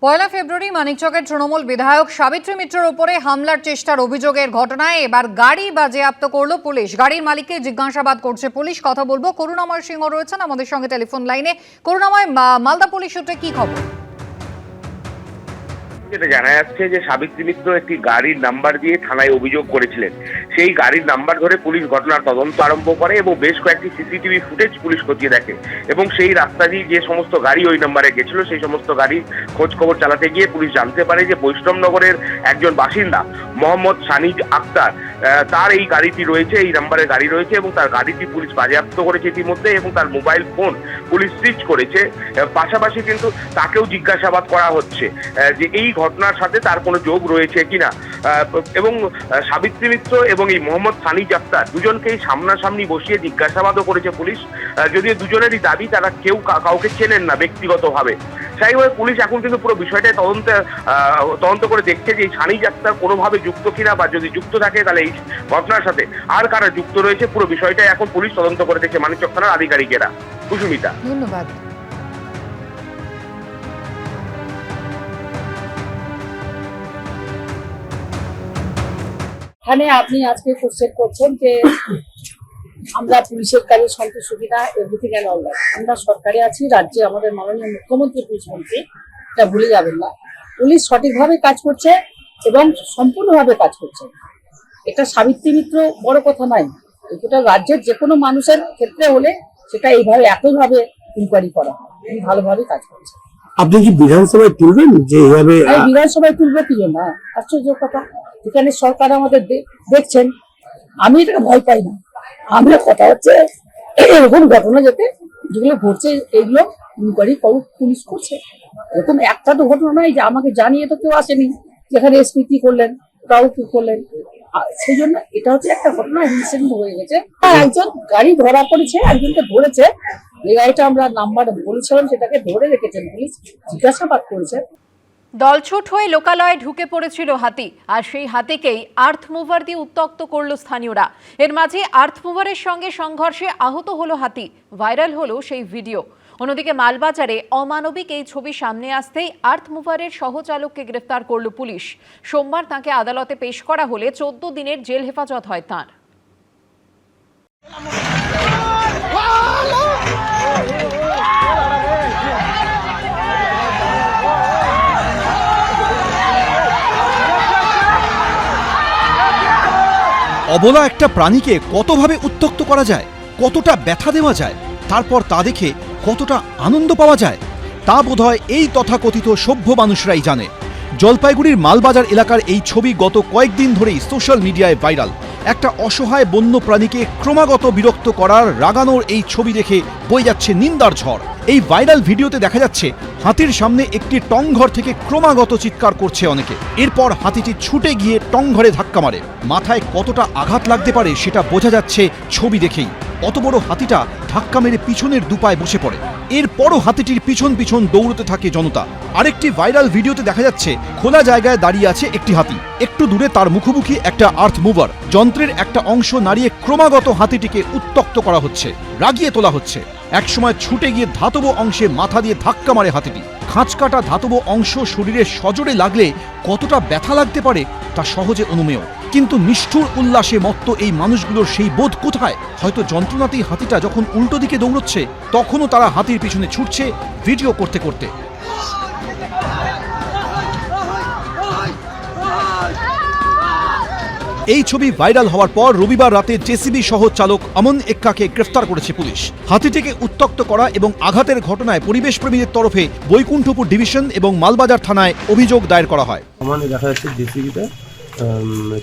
পয়লা ফেব্রুয়ারি মানিকচকের তৃণমূল বিধায়ক সাবিত্রী মিত্রের উপরে হামলার চেষ্টার অভিযোগের ঘটনায় এবার গাড়ি বাজেয়াপ্ত করলো পুলিশ। গাড়ির মালিককে জিজ্ঞাসাবাদ করছে পুলিশ। কথা বলবো, করুণাময় সিংহ রয়েছেন আমাদের সঙ্গে টেলিফোন লাইনে। করুণাময়, মালদা পুলিশ সূত্রে কি খবর? যেটা জানা যাচ্ছে যে সাবিত্রী মিত্র একটি গাড়ির নাম্বার দিয়ে থানায় অভিযোগ করেছিলেন। সেই গাড়ির নাম্বার ধরে পুলিশ ঘটনার তদন্ত আরম্ভ করে এবং বেশ কয়েকটি সিসিটিভি ফুটেজ পুলিশ খতিয়ে দেখে এবং সেই রাস্তা দিয়ে যে সমস্ত গাড়ি ওই নাম্বারে গেছিল সেই সমস্ত গাড়ির খোঁজ খবর চালাতে গিয়ে পুলিশ জানতে পারে যে বৈষ্ণবনগরের একজন বাসিন্দা মোহাম্মদ সানিজ আক্তার, তার এই গাড়িটি রয়েছে, এই নাম্বারের গাড়ি রয়েছে এবং তার গাড়িটি পুলিশ বাজেয়াপ্ত করেছে ইতিমধ্যে এবং তার মোবাইল ফোন পুলিশ সিজ করেছে। পাশাপাশি কিন্তু তাকেও জিজ্ঞাসাবাদ করা হচ্ছে যে এই ঘটনার সাথে তার কোনো যোগ রয়েছে কিনা। এবং সাবিত্রী মিত্র এবং এই মোহাম্মদ সানিজ আক্তার দুজনকেই সামনাসামনি বসিয়ে জিজ্ঞাসাবাদও করেছে পুলিশ, যদিও দুজনেরই দাবি তারা কেউ কাউকে চেনেন না ব্যক্তিগতভাবে। সেইভাবে পুলিশ এখন কিন্তু পুরো বিষয়টাই তদন্ত করে দেখছে যে এই সানিজ আক্তার কোনোভাবে যুক্ত কিনা, বা যদি যুক্ত থাকে তাহলে এই ঘটনার সাথে আর কারা যুক্ত রয়েছে। পুরো বিষয়টাই এখন পুলিশ তদন্ত করে দেখছে মানিকচক থানার আধিকারিকেরা। কুসুমিতা, ধন্যবাদ। এখানে আপনি আজকে কোশ্চেন করছেন যে আমরা পুলিশের কাজে সন্তুষ্ট কিনা, এভরিথিং এন্ড অল দ্যাট। আমরা সরকারে আছি, রাজ্যে আমাদের মাননীয় মুখ্যমন্ত্রী পুলিশ মন্ত্রী, এটা ভুলে যাবেন না। পুলিশ সঠিকভাবে কাজ করছে এবং সম্পূর্ণভাবে কাজ করছে। এটা সাবিত্রী মিত্র বড় কথা নয়, এটা রাজ্যের যে কোনো মানুষের ক্ষেত্রে হলে সেটা এইভাবে একইভাবে ইনকোয়ারি করা হয়। উনি ভালোভাবে কাজ করছে। আপনি কি বিধানসভায় তুলবেন যে এইভাবে? বিধানসভায় তুলবো কি জন্য? আশ্চর্য কথা। এখানে সরকার আমাদের দেখছেন, আমি এটাকে ভয় পাই না। আমার কথা হচ্ছে এরকম ঘটনা যাতে যেগুলো ঘটছে এইগুলো ইনকোয়ারি পুলিশ করছে। এরকম একটা তো ঘটনা নয় যে আমাকে জানিয়ে তো কেউ আসেনি, যেখানে এসপি কি করলেন, তাও কি করলেন। সেই জন্য এটা হচ্ছে একটা ঘটনা রিসেন্ট হয়ে গেছে। একজন গাড়ি ধরা পড়েছে, একজনকে ধরেছে। এই গাড়িটা আমরা নাম্বার বলেছিলাম, সেটাকে ধরে রেখেছেন পুলিশ, জিজ্ঞাসাবাদ করেছে। দলছুট হয়ে লোকালয়ে ঢুকে পড়েছিল হাতি, আর সেই হাতিকেই আর্থ মুভার দিয়ে উত্ত্যক্ত করলো স্থানীয়রা। এর মাঝে আর্থ মুভারের সঙ্গে সংঘর্ষে আহত হলো হাতি। ভাইরাল হলো সেই ভিডিও। অন্যদিকে মালবাজারে অমানবিক এই ছবি সামনে আসতেই আর্থ মুভারের সহচালককে গ্রেফতার করল পুলিশ। সোমবার তাকে আদালতে পেশ করা হলে 14 দিনের জেল হেফাজত হয় তাঁর। অবলা একটা প্রাণীকে কতভাবে উত্ত্যক্ত করা যায়, কতটা ব্যথা দেওয়া যায়, তারপর তা দেখে কতটা আনন্দ পাওয়া যায়, তা বোধহয় এই তথাকথিত সভ্য মানুষরাই জানে। জলপাইগুড়ির মালবাজার এলাকার এই ছবি গত কয়েকদিন ধরেই সোশ্যাল মিডিয়ায় ভাইরাল। একটা অসহায় বন্য প্রাণীকে ক্রমাগত বিরক্ত করার, রাগানোর এই ছবি দেখে বয়ে যাচ্ছে নিন্দার ঝড়। এই ভাইরাল ভিডিওতে দেখা যাচ্ছে হাতির সামনে একটি টংঘর থেকে ক্রমাগত চিৎকার করছে অনেকে। এরপর হাতিটি ছুটে গিয়ে টংঘরে ধাক্কা মারে। মাথায় কতটা আঘাত লাগতে পারে সেটা বোঝা যাচ্ছে ছবি দেখেই। অত বড় হাতিটা ধাক্কা মেরে পিছনের দুপায়ে বসে পড়ে। এরপরও হাতিটির পিছন পিছন দৌড়তে থাকে জনতা। আরেকটি ভাইরাল ভিডিওতে দেখা যাচ্ছে খোলা জায়গায় দাঁড়িয়ে আছে একটি হাতি, একটু দূরে তার মুখোমুখি একটা আর্থ মুভার। যন্ত্রের একটা অংশ নাড়িয়ে ক্রমাগত হাতিটিকে উত্ত্যক্ত করা হচ্ছে, রাগিয়ে তোলা হচ্ছে। একসময় ছুটে গিয়ে ধাতব অংশে মাথা দিয়ে ধাক্কা মারে হাতিটি। খাঁচকাটা ধাতব অংশ শরীরে সজোরে লাগলে কতটা ব্যথা লাগতে পারে তা সহজে অনুমেয়। কিন্তু নিষ্ঠুর উল্লাসে মত্ত এই মানুষগুলোর সেই বোধ কোথায়? হয়তো যন্ত্রণাতেই হাতিটা যখন উল্টো দিকে দৌড়চ্ছে তখনও তারা হাতির পিছনে ছুটছে ভিডিও করতে করতে। এই ছবি ভাইরাল হওয়ার পর রবিবার রাতে জেসিবি সহ চালক অমন এক্কাকে গ্রেফতার করেছে পুলিশ। হাতিটিকে উত্ত্যক্ত করা এবং আঘাতের ঘটনায় পরিবেশ প্রেমীদের তরফে বৈকুণ্ঠপুর ডিভিশন এবং মালবাজার থানায় অভিযোগ দায়ের করা হয়। মানে দেখা যাচ্ছে জেসিবিটা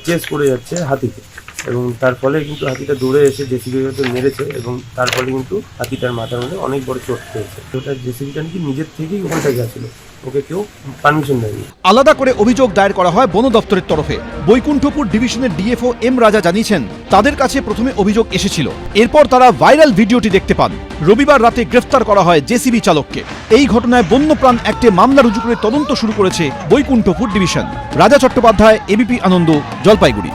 চেস করে যাচ্ছে হাতিকে, এবং তার ফলে কিন্তু হাতিটা দৌড়ে এসে জেসিবিটাকে মেরেছে এবং তার ফলে কিন্তু হাতিটার মাথার মধ্যে অনেক বড় চোট পেয়েছে। ওটা জেসিবিটা নাকি নিজের থেকেই ওখানটায় গেছিল, ওকে কেউ পারমিশন দেয়নি। আলাদা করে অভিযোগ দায়ের করা হয় বন দপ্তরের তরফে। বৈকুণ্ঠপুর ডিভিশনের ডিএফও এম রাজা জানিয়েছেন তাদের কাছে প্রথমে অভিযোগ এসেছিল, এরপর তারা ভাইরাল ভিডিওটি দেখতে পান। রবিবার রাতে গ্রেফতার করা হয় জেসিবি চালককে। এই ঘটনায় বন্যপ্রাণ অ্যাক্টে মামলা রুজু করে তদন্ত শুরু করেছে বৈকুণ্ঠপুর ডিভিশন। রাজা চট্টোপাধ্যায়, এবিপি আনন্দ, জলপাইগুড়ি।